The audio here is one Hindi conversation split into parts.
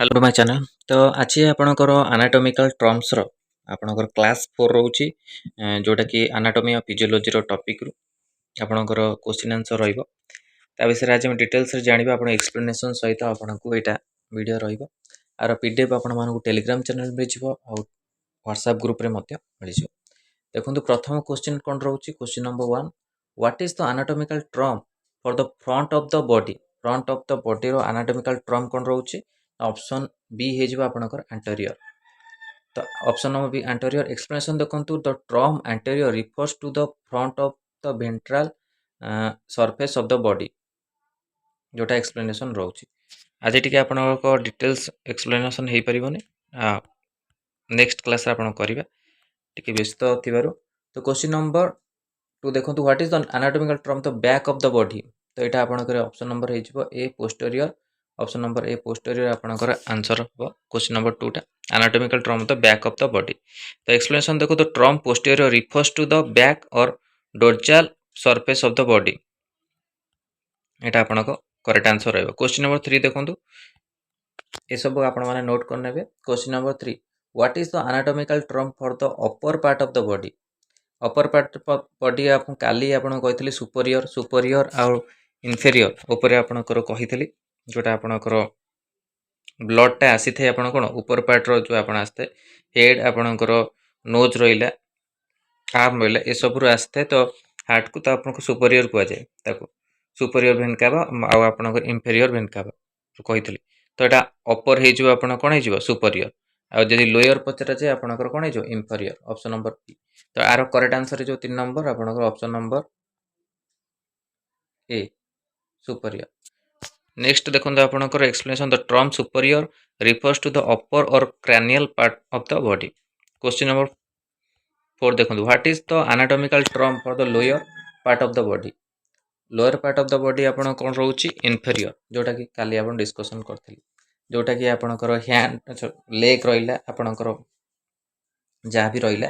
Hello my channel. तो आज आपणकर एनाटॉमिकल टर्म्स रो आपणकर क्लास 4 रोची जोटा कि एनाटॉमी ऑफ फिजियोलॉजी रो टॉपिक रो आपणकर क्वेश्चन आंसर रहइबो। ता विषय आज हम डिटेल्स रे जानिबा आपण एक्सप्लेनेशन सहित आपणको एटा वीडियो रहइबो। आर पीडीएफ आपण मानकु टेलीग्राम चैनल में जिवो और व्हाट्सएप ग्रुप रे मध्य मिल जिवो। देखंतु प्रथम क्वेश्चन कोन रहउची question number 1 what is the anatomical term for the front of the body. Front of the body रो एनाटॉमिकल टर्म कोन रहउची ऑप्शन बी हे जिवो आपनकर एंटीरियर। तो option number B anterior explanation देखंतु the term anterior refers to the front of the ventral surface of the body जोटा एक्सप्लेनेशन रहउची। आज टिके आपनकर डिटेल्स एक्सप्लेनेशन हे परिबोनी नेक्स्ट क्लास रे आपन करिबा टिके व्यस्त थिबारु। तो क्वेश्चन नंबर 2 देखंतु what is the anatomical term the back of the body. तो एटा आपनकर ऑप्शन नंबर हे जिवो A posterior. Option number A posterior आपनकर आंसर हो क्वेश्चन नंबर 2 टा anatomical term the back of the body. तो एक्सप्लेनेशन देखो the term posterior refers to the back और dorsal surface of the body. एटा आपनको करेक्ट आंसर रहइबो। क्वेश्चन नंबर 3 देखंतु ए सब आपण माने नोट कर नेबे। Question number 3 what is the anatomical term for the upper part of the body. Upper part body आपन काली आपन कहितली सुपीरियर सुपीरियर और इन्फेरियर ऊपर आपनकर कहितली जोटा आपनकर ब्लड टा आसी थे आपन कोन ऊपर पार्ट रो जो आपन आस्ते हेड आपनकर नोज रहिला आर्म रहिला ए सब रु आस्ते तो हार्ट को तो आपन सुपीरियर को जाय ताको सुपीरियर वेन काबा आ आपनकर इन्फेरियर वेन काबा कहितली। तो एटा अपर हे जो आपन कोन हे जिवो सुपीरियर आ जदि लोअर पचरा जे आपनकर कोन हे जो इन्फेरियर ऑप्शन नंबर बी। तो आरो करेक्ट आंसर जो 3 नंबर आपनकर option number A superior. Next देखो आपनकर explanation the term superior refers to the upper और cranial part of the body. Question number 4 देखो what is the anatomical term for the lower part of the body. Lower part of the body आपन कोन रहउची इन्फेरियर जोटा कि काली आपन डिस्कशन करथली जोटा कि आपनकर हैंड लेग रहिला आपनकर जहाँ भी रहिला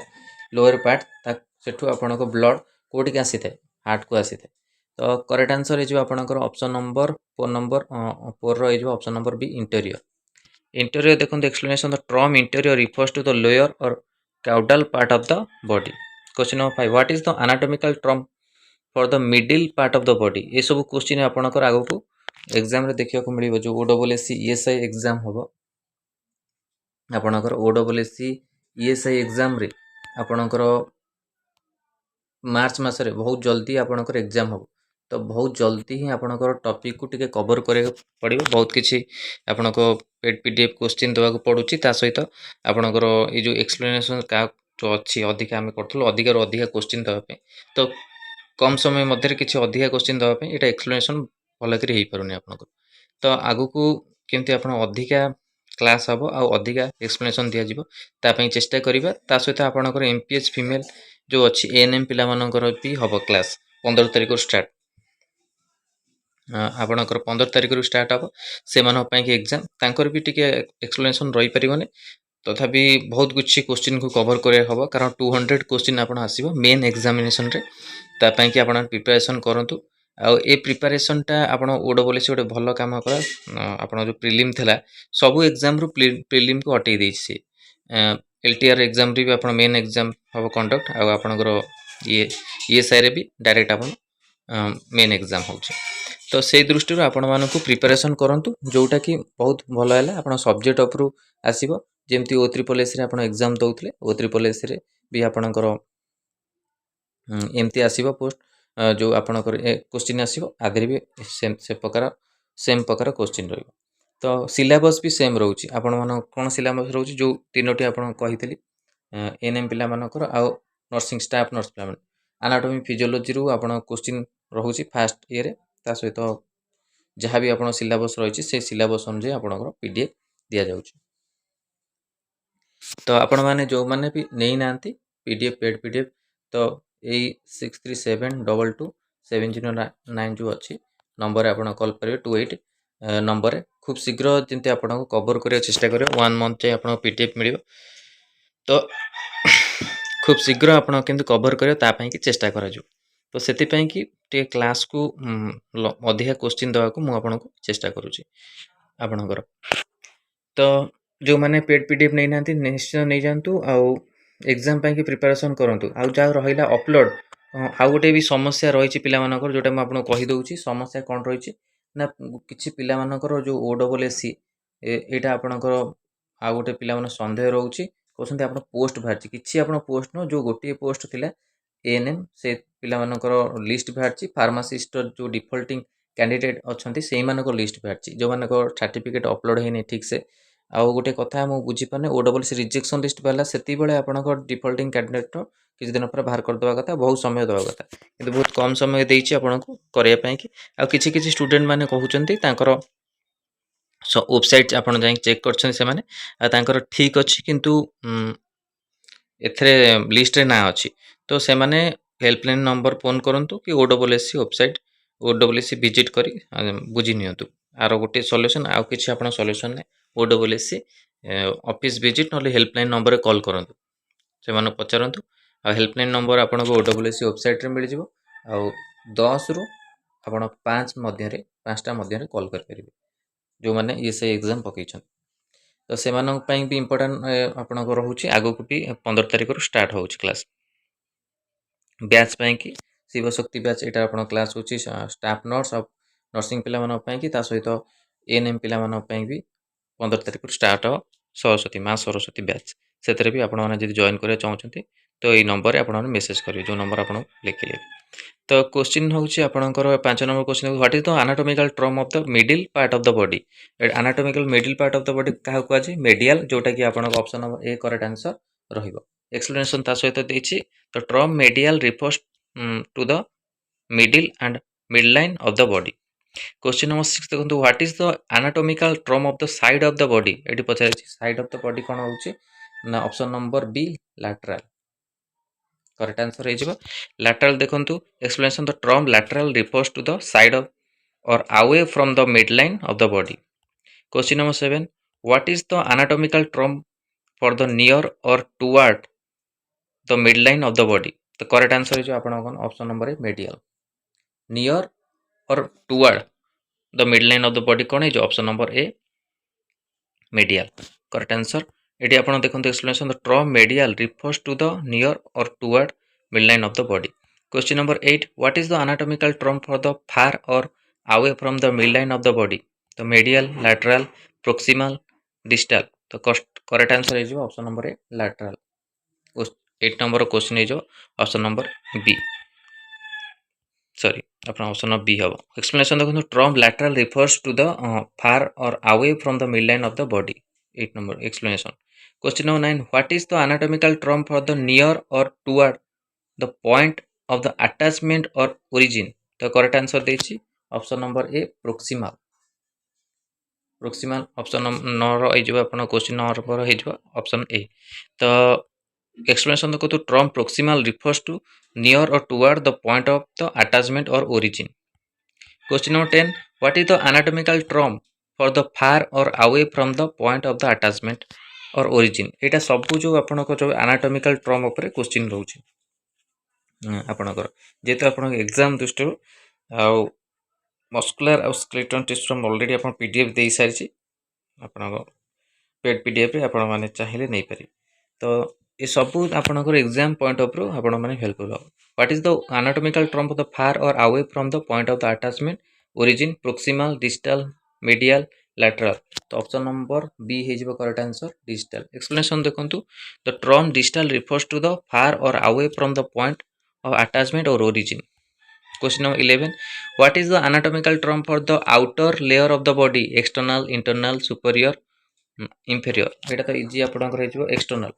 लोअर पार्ट ता सेठू आपनको ब्लड कोठी के आसी थे हार्ट को आसी थे। तो करेक्ट आंसर हे जो आपनकर ऑप्शन नंबर 4 रो हे जो option number B interior. Interior देखो explanation the term interior refers to the lower और caudal part of the body। Question number 5 what is the anatomical term for the middle part of the body. ये सब क्वेश्चन आपनकर आगो को एग्जाम रे देखिया को मिलिबो जो ओडब्ल्यूएससी ईएसआई एग्जाम होबो आपनकर ओडब्ल्यूएससी ईएसआई एग्जाम रे आपनकर मार्च मासरे बहुत जल्दी आपनकर एग्जाम हो। तो बहुत जल्दी ही आपनकर टॉपिक को टिके कवर करे पड़िबो बहुत किछि आपनको पेड पीडीएफ क्वेश्चन देबा को पडुची ता सहित आपनकर ए जो एक्सप्लेनेशन का जो अछि अधिका हम करथलो अधिका रो अधिका क्वेश्चन देबा पे तो कम समय मध्य किछि अधिका क्वेश्चन देबा पे एटा एक्सप्लेनेशन भल करी हे परुनी आपनको। तो आगु को केमती आपन अधिका क्लास हबो आ अधिका एक्सप्लेनेशन दिया जिवो ता पई चेष्टा करिबा। ता सहित आपनकर एमपीएच फीमेल जो अच्छी एएनएम पिला मानकर भी हम क्लास 15 तारिख स्टार्ट आपनकर 15 तारिख स्टार्ट हम से एग्जाम तांकर भी टिके एक्सप्लेनेशन रही परिबने तथापि बहुत कुछ क्वेश्चन को कवर करिया हबो कारण 200 क्वेश्चन आपन आसीबो मेन एग्जामिनेशन रे ता पई कि आपन प्रिपरेशन करंतु। आ ए प्रिपरेशन टा आपन ओडब्ल्यूएससी गोटे भल काम करा आपन जो प्रीलिम थिला सब एग्जाम रो प्रीलिम को हटै दै छी एलटीआर एग्जाम रे भी आपन मेन एग्जाम हम कंडक्ट आ आपनकर ये ईएसआई रे भी डायरेक्ट आपन मेन एग्जाम होउछ। तो से दृष्टि रो आपन मानन को प्रिपरेशन करंतु जोटा कि बहुत भल हैला आपन सब्जेक्ट अपरु आसीबो जेमती ओ ट्रिपल एस रे आपन एग्जाम दउतले ओ ट्रिपल एस रे भी आपनकर एमती आसीबो पोस्ट जो आपनकर क्वेश्चन आसीबो आधे भी सेम प्रकार क्वेश्चन रहइबो। तो सिलेबस भी सेम रहउची आपन मान कोन सिलेबस रहउची जो तीनोटी आपन कहितली एनएम पिला मानकर आ नर्सिंग स्टाफ नर्स पिला मान एनाटॉमी फिजियोलॉजी रु आपन क्वेश्चन रहउची फर्स्ट ईयर रे ता सहित जहाँ भी आपन सिलेबस रहिची से सिलेबस अनुसार आपनकर पीडीएफ दिया जाउची। तो आपण माने जो माने भी नहीं नांती पीडीएफ पेड पीडीएफ तो ए 63722709 जो अच्छी नंबर आपन कॉल करिवे 28 नंबर रे खूब शीघ्र जंती आपन को कवर करिया चेष्टा करियो 1 मंथ जे आपन पीडीएफ मिलिबो। तो खूब शीघ्र आपन किंतु कवर करियो ता पई कि चेष्टा करा जो। तो सेति पई कि टे क्लास को अधिका क्वेश्चन देवा को मु आपन को चेष्टा करूची आपनकर। तो जो मैंने पेड पीडीएफ नहीं नांती निश्चय नहीं जानतु आउ एग्जाम पाई प्रिपरेशन करंतु आउ जा रहिला अपलोड आउ गोटे भी समस्या रही पिलामानकर जोटा मैं आपको कहि दउची समस्या कौन रही ना किछि पिलामानकर जो ओडब्ल्यूएससी एटा आपनकर आउ गोटे पिला माने संदेह रहउची कहउछन्ती आपन पोस्ट बाहरची किछि आपन पोस्ट न जो गोटे पोस्ट थिला एएनएम से पिलामानकर लिस्ट बाहरची फार्मासिस्ट जो डिफॉल्टिंग कैंडिडेट अछन्ती सेही मानकर लिस्ट बाहरची जो मानकर सर्टिफिकेट अपलोड हेनी ठीक से आउ गोटे कथा मु बुझी पाने ओडब्ल्यूएससी रिजेक्शन लिस्ट बाला सेति बेले आपनकर डिफॉल्टिंग कैंडिडेट किछि दिन पर बाहर कर दवा कथा बहुत समय दवा कथा किंतु बहुत कम समय देइची आपनको करिया पई कि आ किछि किछि स्टूडेंट माने कहउछन्ती तांकर वेबसाइट आपन जाई चेक करछन से माने आ तांकर ठीक अछि किंतु एथरे लिस्ट रे ना अछि तो से माने हेल्पलाइन नंबर फोन करंतु कि ओडब्ल्यूएससी वेबसाइट ओडब्ल्यूएससी विजिट करी बुझी नियंतु आर गोटे सॉल्यूशन आ किछि आपन सॉल्यूशन ने ओडब्ल्यूएससी ऑफिस विजिट नले हेल्पलाइन नंबर रे कॉल करंतु से माने पचारंतु आ हेल्पलाइन नंबर आपन को ओडब्ल्यूएससी वेबसाइट रे मिल जिवो आ 10 रु आपन 5 मध्य रे 5टा मध्य रे कॉल कर परिबे जो माने ये से एग्जाम पकेछन तो से मानन पई भी इंपोर्टेंट आपन को रहउची आगो कुटी 15 तारिख रु स्टार्ट होउची क्लास बैच पई कि शिव शक्ति बैच एटा आपन क्लास होची स्टाफ नर्स ऑफ नर्सिंग पिला मानन पई कि ता सहित एएनएम पिला मानन पई भी 15 तारिख रु स्टार्ट हो सरस्वती मां सरस्वती बैच सेतरे भी आपन माने जदि जॉइन करे चाहउछन्ती तो ए नंबर रे आपन माने मेसेज करिवे जो नंबर आपन लिखिले तो क्वेश्चन होउची आपनकर 5 नंबर question what is the anatomical term of the middle part of the body anatomical middle part of the body काहा को आछि मेडियल जोटा कि आपनक option number A correct answer रहिबो एक्सप्लेनेशन ता सहित देछि तो term medial refers to the middle and midline of the body question number 6 देखंतु what is the anatomical term of the side of the body eighty पचारछि side of the body कोन होउची ना option number B lateral correct answer है lateral देखंतु explanation the term lateral refers to the side of or away from the midline of the body question number 7 what is the anatomical term for the near or toward the midline of the body the correct answer is आपन ऑप्शन नंबर है medial near or toward the midline of the body कोन है ऑप्शन नंबर ए medial correct answer एटी आपन देखंतु explanation the term medial refers to the near or toward midline of the body question number 8 what is the anatomical term for the far or away from the midline of the body the medial lateral proximal distal तो correct answer है ऑप्शन नंबर ए lateral 8 नंबर क्वेश्चन है ऑप्शन नंबर बी सॉरी अपना ऑप्शन ऑफ बी हबो एक्सप्लेनेशन देखो term lateral refers to the far or away from the midline of the body 8 number explanation question number 9 what is the anatomical term for the near or toward the point of the attachment or origin तो करेक्ट आंसर देछि option number A proximal proximal option number A जो अपन क्वेश्चन नंबर हे जो ऑप्शन ए तो एक्सप्लेनेशन देखो तो term proximal refers to near और toward the point of the attachment और origin question number 10 what is the anatomical term for the far और away from the point of the attachment और ओरिजिन एटा सब जो आपन को जो एनाटॉमिकल टर्म ऊपर क्वेश्चन रहउची आपनकर जेते आपन एग्जाम दृष्टि आ मस्कुलर और स्केलेटल टिश्यू ऑलरेडी अपन पीडीएफ दे सारिछि आपन पेड पीडीएफ रे आपन माने चाहिले नै पारि तो ये सब आपनकर एग्जाम पॉइंट ऑफ व्यू आपन माने हेल्पफुल हो what is the anatomical term of the far और away from the point of the attachment origin proximal distal medial lateral तो ऑप्शन नंबर बी हे जिवो करेक्ट आंसर डिस्टल एक्सप्लेनेशन देखंतु the term distal refers to the far और away from the point of attachment और origin question number 11 what is the anatomical term for the outer layer of the body external internal superior inferior एटा तो इजी आपनकर हे जिवो एक्सटर्नल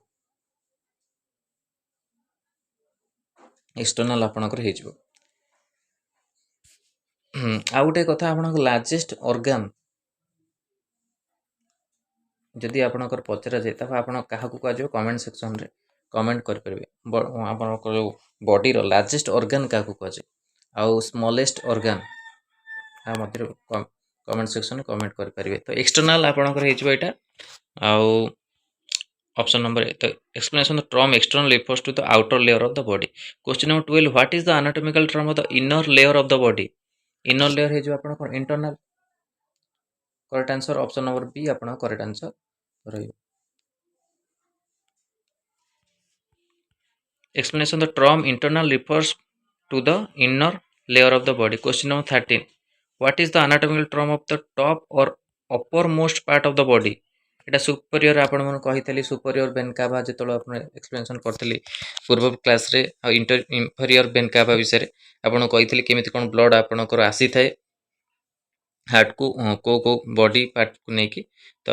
एक्सटर्नल आपनकर हे जिवो आ गोटे कथा आपनकर लार्जेस्ट ऑर्गन जदि आपनकर पचरा जाय तब आपन काहा को काजो कमेंट सेक्शन रे कमेंट कर परबे आपनकर जो बॉडी रो लार्जेस्ट ऑर्गन काहा को काजे आ स्मॉलेस्ट ऑर्गन आ मध्य कमेंट सेक्शन में कमेंट कर परिबे तो एक्सटर्नल आपनकर हे जिवो एटा आ ऑप्शन नंबर तो explanation the term external refers to the outer layer of the body question number 12 what is the anatomical term of the inner layer of the body inner layer हे जो आपनकर internal correct answer option number B आपन करेक्ट आंसर ରହିବ। Explanation: the term internal refers to the inner layer of the body. Question number 13. What is the anatomical term of the top or uppermost part of the body? এটা ସୁପରିୟର ଆପଣମାନଙ୍କୁ କହିଥିଲି ସୁପରିୟର ବେନ୍ କାଭା ଯେତେବେଳେ ଆପଣ ଏକ୍ସପ୍ଲେନେସନ୍ କରିଥିଲି ପୂର୍ବ କ୍ଲାସ୍ରେ ଆଉ ଇନଫେରିୟର ବେନ୍ କାଭା ବିଷୟରେ ଆପଣଙ୍କୁ କହିଥିଲି କେମିତି କ'ଣ ବ୍ଲଡ଼ ଆପଣଙ୍କର ଆସିଥାଏ ହାର୍ଟକୁ କେଉଁ ବଡି ପାର୍ଟକୁ ନେଇକି ତ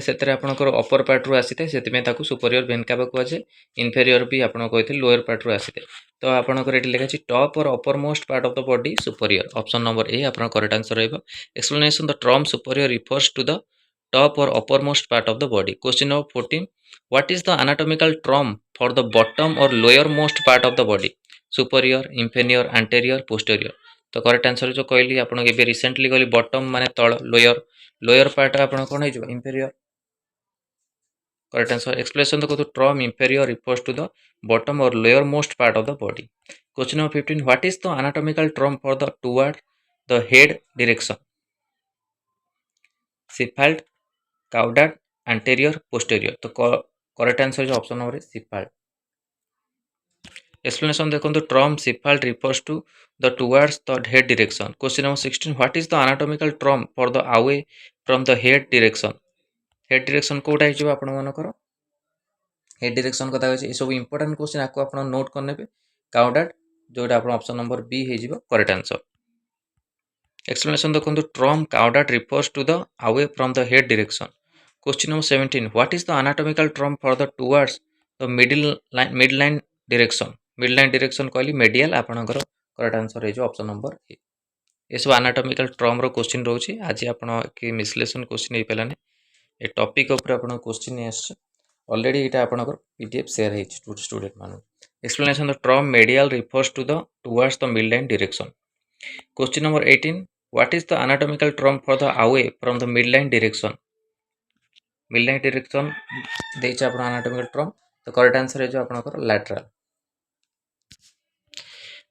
ସେଥିରେ ଆପଣଙ୍କର ଅପର ପାର୍ଟରୁ ଆସିଥାଏ ସେଥିପାଇଁ ତାକୁ ସୁପରିୟର ବେନ୍ କାଭା କୁହାଯାଏ। ଇନଫେରିୟର ବି ଆପଣଙ୍କୁ କହିଥିଲି ଲୋୟର ପାର୍ଟରୁ ଆସିଥାଏ। ତ ଆପଣଙ୍କର ଏଠି ଲେଖା ଅଛି top or upper most part of the body superior. Option number A ଆପଣଙ୍କ କରେକ୍ଟ ଆନ୍ସର ରହିବ। Explanation: the term superior refers to the top or uppermost part of the body. Question number 14. What is the anatomical term for the bottom or lowermost part of the body? Superior, inferior, anterior, posterior. तो करेक्ट आंसर जो कहली आपन के रिसेंटली कहली बॉटम माने तळ लोअर पार्ट आपन कोन हे जो इंफीरियर। Correct answer. एक्सप्लेनेशन तो term inferior refers to the bottom और lowermost part of the body. Question number 15. What is the anatomical term for the toward the head direction? Cephalic, caudal, anterior, posterior. तो करेक्ट आंसर जो ऑप्शन नंबर सिफाल्ट। एक्सप्लेनेशन देखो term cephalic refers to the towards the head direction. Question number 16. What is the anatomical term for the away from the head direction? Head direction कोटा हिजो आपण मानकर हेड डायरेक्शन कथा होछि। ए सब इंपोर्टेंट क्वेश्चन आपको आपण नोट कर नेबे। काउडाट जोटा आपण ऑप्शन नंबर बी हे जिवो करेक्ट आंसर। एक्सप्लेनेशन देखो term caudal refers to the away from the head direction. Question number 17. What is the anatomical term for the towards the midline direction? Midline direction कहली मेडियल आपणकर करेक्ट आंसर हे जो ऑप्शन नंबर ए। ये सब एनाटॉमिकल टर्म रो क्वेश्चन रहउछि। आज आपण के विश्लेषण क्वेश्चन हे पेलाने ए टॉपिक ऊपर आपण क्वेश्चन आछ ऑलरेडी एटा आपणकर पीडीएफ शेयर हे स्टूडेंट मानु। Explanation the term medial refers to the towards the midline direction. Question number 18. What is the anatomical term for the away from the midline direction? Midline direction देछ आपण एनाटॉमिकल टर्म तो करेक्ट आंसर है जो आपनकर lateral.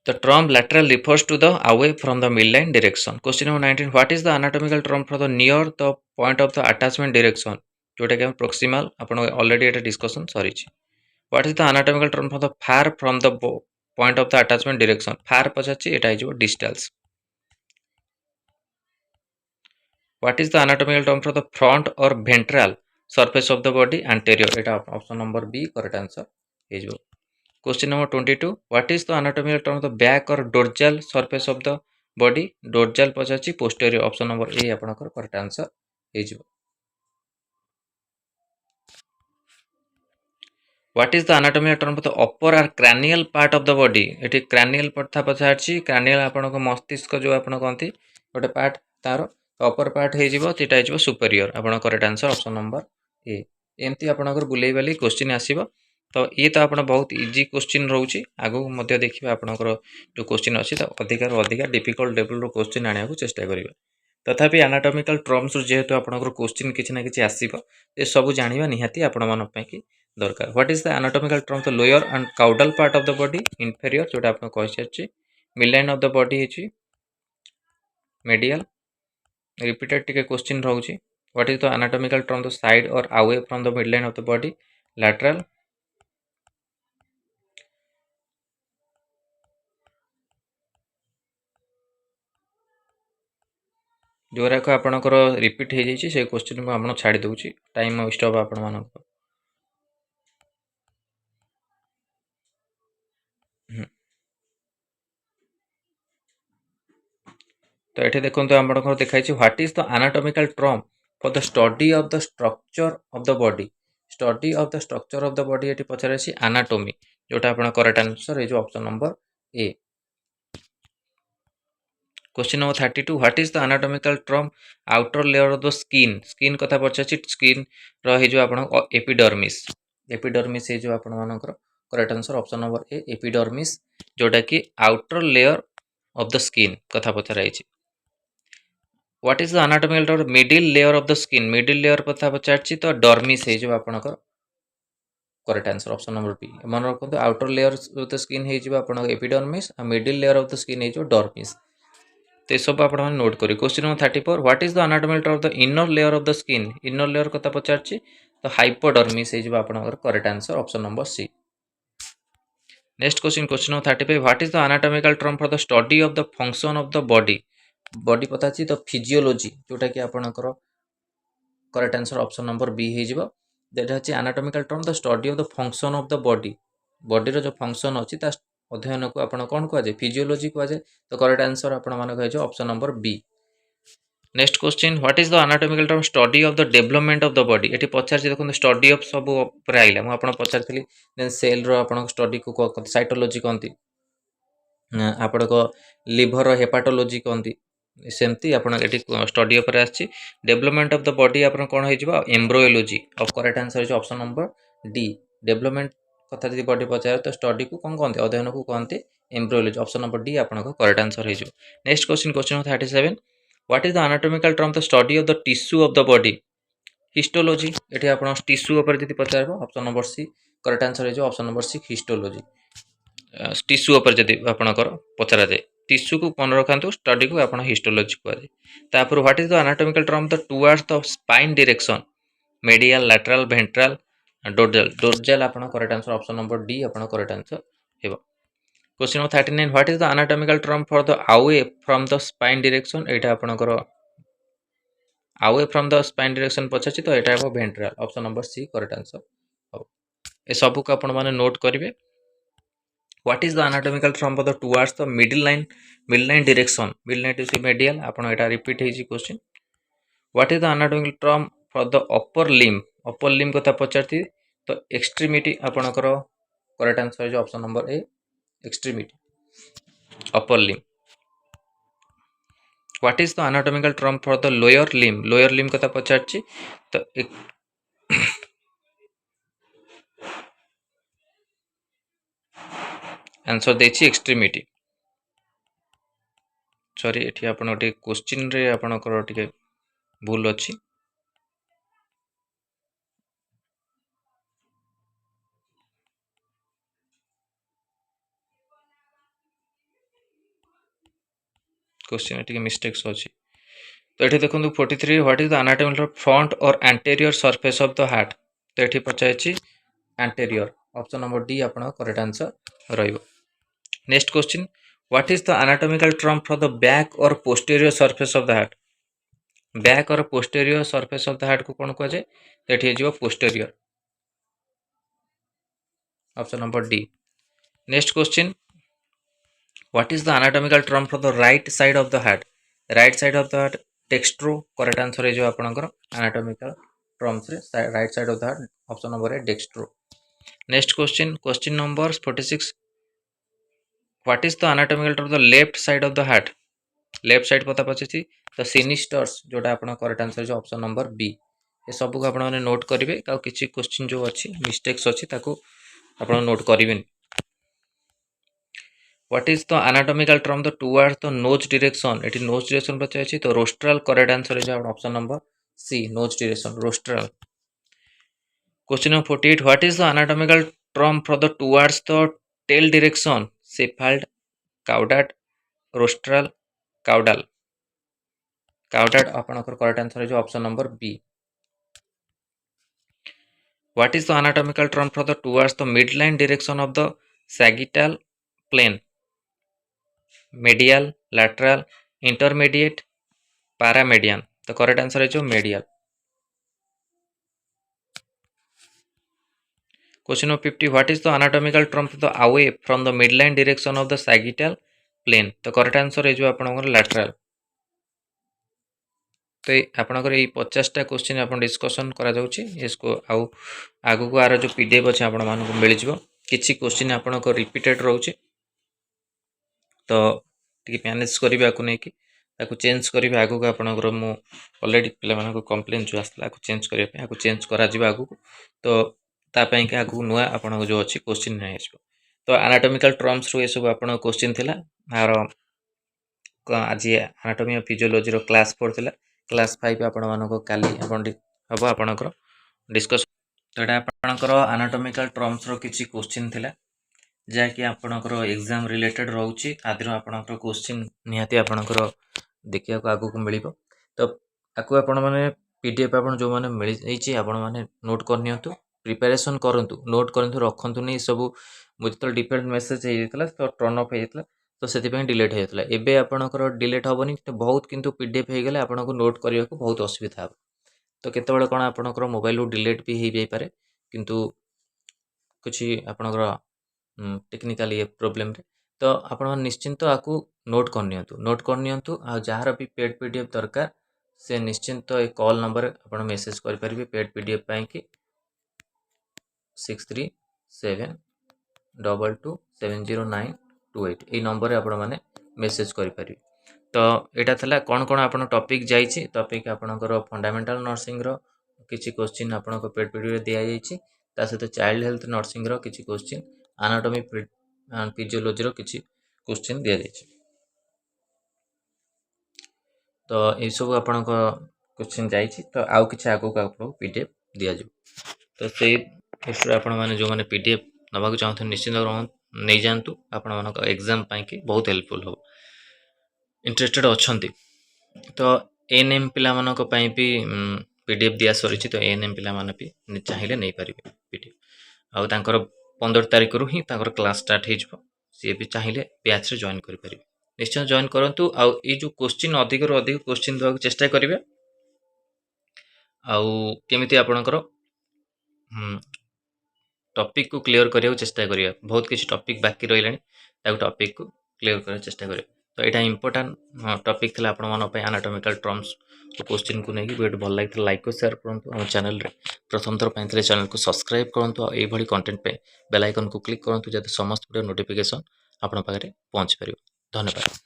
The term lateral refers to the away from the midline direction. Question number 19. What is the anatomical term for the near the point of the attachment direction? जोटा कि proximal आपण already एटा discussion सॉरी छी। What is the anatomical term for the far from the point of the attachment direction? Far पछाची एटा हे जो distals. What is the anatomical term for the front or ventral surface of the body? Anterior. Etah option number B correct answer हे जो। Question number 22. What is the anatomical term of the back or dorsal surface of the body? Dorsal पछाची posterior option number A आपनकर करेक्ट आंसर हे जो। What is the anatomical term of the upper or cranial part of the body? एठी cranial पथा पछाची cranial आपनको मस्तिष्क जो आपण कहंती गोटे पार्ट तारो अपर पार्ट हे जिवो तेटा हे जिवो सुपीरियर आपण करेक्ट आंसर ऑप्शन नंबर ए। एमती आपनकर बुलेई वाली क्वेश्चन आसीबो तो ये तो आप बहुत इजी क्वेश्चन रोचे आगु मध्य देखिए आपनकर जो क्वेश्चन अच्छी तो अधिकार अधिक डिफिकल्ट लेवल क्वेश्चन आने को चेष्टा करेंगे। तथापि एनाटॉमिकल टर्म्स जेहेतु आपनकर क्वेश्चन किसी ना किसी आसीबो ए सब जानिबा निहाती आपण मन कि दरकार। What is the anatomical term the lower and caudal part of the body? Inferior जोटा आपन कहि सारछि। Midline of the body हेछि मेडियल। रिपीटेड टिके क्वेश्चन रहउछि। What is the anatomical term the side और away from the midline of the body? Lateral. जोरा को आपनकर रिपीट हो जाइए से क्वेश्चन को आप छाड़ी दूसरी टाइम वेस्ट हम आपण मान। तो ये देखो आप देखाई what is the anatomical term for the study of the structure of the body? Study of the structure of the body ये पचार एनाटॉमी जोटा आप करेक्ट आंसर है जो option number A. Question number 32. What is the anatomical term outer layer of the skin? Skin कथा पचार स्किन रो जो आप एपिडर्मिस। एपिडर्मिस है जो आप correct answer option number A epidermis जोटा कि outer layer of the skin कथा पचार। What is the anatomical term middle layer of the skin? Middle layer कथा पचार तो डर्मिस है जो आपनकर correct answer option number B. मन रखते outer layer of the skin है जो आप एपिडर्मिस और middle layer of the skin है जो डर्मिस। तो ये सब आप नोट करेंगे। Question number 34, what is the anatomical term of the inner layer of the skin. Inner layer कथा पचारछि तो हाइपोडर्मिस हो आपनकर correct answer option number C. Next question number 35, what is the anatomical term for the study of the function of the body. Body पता अछि तो फिजियोलॉजी जोटा कि आपनकर correct answer option number B हे जिवो। दैट अछि anatomical term the study of the function of the body. Body रो जो फंक्शन अछि ता अध्ययन को आपण कोन को जाय फिजियोलॉजी को जाय। तो करेक्ट आंसर आपण माने कहि जो option number B. Next question, what is the anatomical term study of the development of the body. एटी पचार देखो स्टडी ऑफ सब ऊपर आइला मु आपण पचारथिली देन सेल रो आपण स्टडी को साइटोलॉजी कहंती आपण को लिवर हेपाटोलॉजी कहंती सेमती आपण एटी स्टडी ऊपर आछि। डेवलपमेंट ऑफ द बॉडी आपण कोन होई जिवो embryology. Of correct answer is option number D. Development कथा जदि बॉडी पचार तो स्टडी को कोन कहंती अध्ययन को कहंती एम्ब्रियोलॉजी। ऑप्शन नंबर डी आपण को करेक्ट आंसर हे जिवो। Next question 37, what is the anatomical term the study of the tissue of the body. Histology. एठी आपण टिश्यू ऊपर जदि पचारबो option number C correct answer हे जो option number C histology. Tissue ऊपर जदि आपणकर पचरा जाए टिश्यू को मन रखु स्टडी को आपण हिस्टोलॉजी कहुए। तापर what is the anatomical term the towards the spine direction. Medial lateral ventral dorsal. Dorsal आपण correct answer option number D आपण करेक्ट आंसर हेबो। Question number 39, what is the anatomical term for the away from the spine direction. एटा आपणकर away from the spine direction पछाछि तो एटा हेबो ventral. Option number C correct answer हो। ए सब को आपण माने नोट करिवे। What is the anatomical term for the towards the middle line direction. Middle line is medial आपण एटा repeat hazy question. What is the anatomical term for the upper limb. Upper limb कथा पछारथि तो एक्सट्रीमिटी आपणकर correct answer is option number A extremity upper limb. What is the anatomical term for the lower limb. Lower limb कथा पछारछि तो आंसर देछि एक्सट्रीमिटी। सॉरी एठी आपण ओटे क्वेश्चन रे आपणकर टिके भूल अछि। क्वेश्चन टिके मिस्टेक्स अछि। तो ये देखो 43, what is the anatomical front or anterior surface of the heart. तो ये पचाई एंटीरियर। ऑप्शन नंबर डी आपन करेक्ट आंसर रहिबो। Next question, what is the anatomical term for the back or posterior surface of the heart. Back or posterior surface of the heart को कोन कह जाय तो एठी जिवो posterior. Option number D. Next question, what is the anatomical term for the right side of the heart. Right side of the heart dextro. Correct answer है आपनकर एनाटॉमिकल टर्म्स रे right side of the heart. Option number है dextro. Next question number 46, what is the anatomical term the left side of the heart. Left side पता पछी तो सिनिस्टर्स जोटा आपन करेक्ट आंसर है ऑप्शन नंबर बी। ये सब को आपन माने नोट करिवे का किछि क्वेश्चन जो अछि मिस्टेक्स अछि ताको आपन नोट करिवेन। What is the anatomical term the towards the nose direction. एटी नोज डायरेक्शन पचाइछि तो रोस्ट्रल। करेक्ट आंसर है option number C nose direction rostral. Question number 48, what is the anatomical term for the towards the tail direction. Cephalad caudad rostral caudal. Caudad आपनकर करेक्ट आंसर है option number B. What is the anatomical term for the towards the midline direction of the sagittal plane. Medial lateral intermediate paramedian. तो करेक्ट आंसर है जो medial. Question number 50, what is the anatomical term for the away from the midline direction of the sagittal plane. तो करेक्ट आंसर है जो आपनकर लैटरल। तो आपनकर ए 50टा क्वेश्चन आपन डिस्कशन करा जाउची। इसको आउ आगु को आरो जो पीडीएफ अछि आपन मानको मिलि जिवो। किछि क्वेश्चन आपनकर रिपीटेड रहउची तो टिके मैनेज करिवे आकु नै कि ताकु चेंज करिवे आगु को आपनकर मु ऑलरेडी पिला मानको कंप्लेन जो आसला आकु चेंज करिवे पे आकु चेंज करा जिवो आगु तो ता पई के आगु नुवा आपन जो अछि क्वेश्चन नै आइछो। तो एनाटॉमिकल टर्म्स रो ए सब आपन क्वेश्चन थिला आरो आज एनाटॉमी ऑफ फिजियोलॉजी रो क्लास 4 थिला। क्लास 5 आपण मानको काली आपण हबो आपणकर डिस्कस। तो एटा आपणकर एनाटॉमिकल टर्म्स रो किछि क्वेश्चन थिला जहाँकि आपणकर एग्जाम रिलेटेड रोचे आदि आपणकर क्वेश्चन निहाती आपणकर देखा आगू को मिल तो आपको आपण मैंने पीडीएफ आप जो मैंने मिली आपण मैंने नोट करनी प्रिपेरेसन करूँ नोट करूँ रखु नहीं सब मुझे डिफरेंट मेसेज होता तो टर्न अफ होता तो से डिलीट होता है आपणकर डिलीट हेनी बहुत किंतु पीडीएफ हो गले आपको नोट करने को बहुत असुविधा हे तो केतबेले कौन आपणकर मोबाइल डिलीट भी हो जाई पारे किंतु कुछ आपणकर टेक्निकल ये प्रोब्लेम रे तो आपण निश्चिंत आपको नोट करनी आ जार भी पेड पीडीएफ दरकार से निश्चिंत ए कॉल नंबर आप मेसेज करेंगे पेड पीडीएफ पाई कि 6372270928 ये नंबर आप मेसेज करेंगे तो यहाँ था कौन कौन आप टॉपिक जाइए टॉपिक आपणकर फंडामेंटल नर्सिंग किसी क्वेश्चन आप पेड पीडीएफ दि जाइए सहित चाइल्ड हेल्थ नर्सिंग किसी क्वेश्चन एनाटॉमी फिजियोलॉजी किसी क्वेश्चन दि जाइए तो ये सब आपण क्वेश्चन जाइए तो आउ कि आगू को आपको पीडीएफ दि जाऊ तो से आपण मैंने जो मैंने पीडीएफ नवा चाहते निश्चिंत नहीं जातु आपण मान एग्जाम कि बहुत हेल्पफुल हो इंटरेस्टेड अच्छा तो एएनएम पाई भी पीडीएफ दिया सरी तो एएनएम पिला भी चाहिए नहीं पारे पीडीएफ आउ 15 तारिख रु ही क्लास स्टार्ट हो सी भी चाहिए बैच रे जॉइन करें निश्चय जॉइन करूँ आउ ये जो क्वेश्चन अधिक रु अधिक क्वेश्चन देवा चेष्टा करेंगे आउ केमिति आपणकर टॉपिक को क्लियर करने को चेष्टा करिए बहुत किसी टॉपिक बाकी रहा टॉपिक को क्लियर करने चेष्टा करें तो यहाँ इंपोर्टेंट टॉपिक थी आपण एनाटॉमिकल टर्म्स क्वेश्चन को लेकिन वीडियो भल लगी लाइक और शेयर करूँ चैनल रे प्रथम थर पे चैनल को सब्सक्राइब करूँ ये कंटेंट पे बेल आइकन को क्लिक करूँ जब समस्त वीडियो नोटिफिकेशन आपण पाखे पहुँच पार धन्यवाद।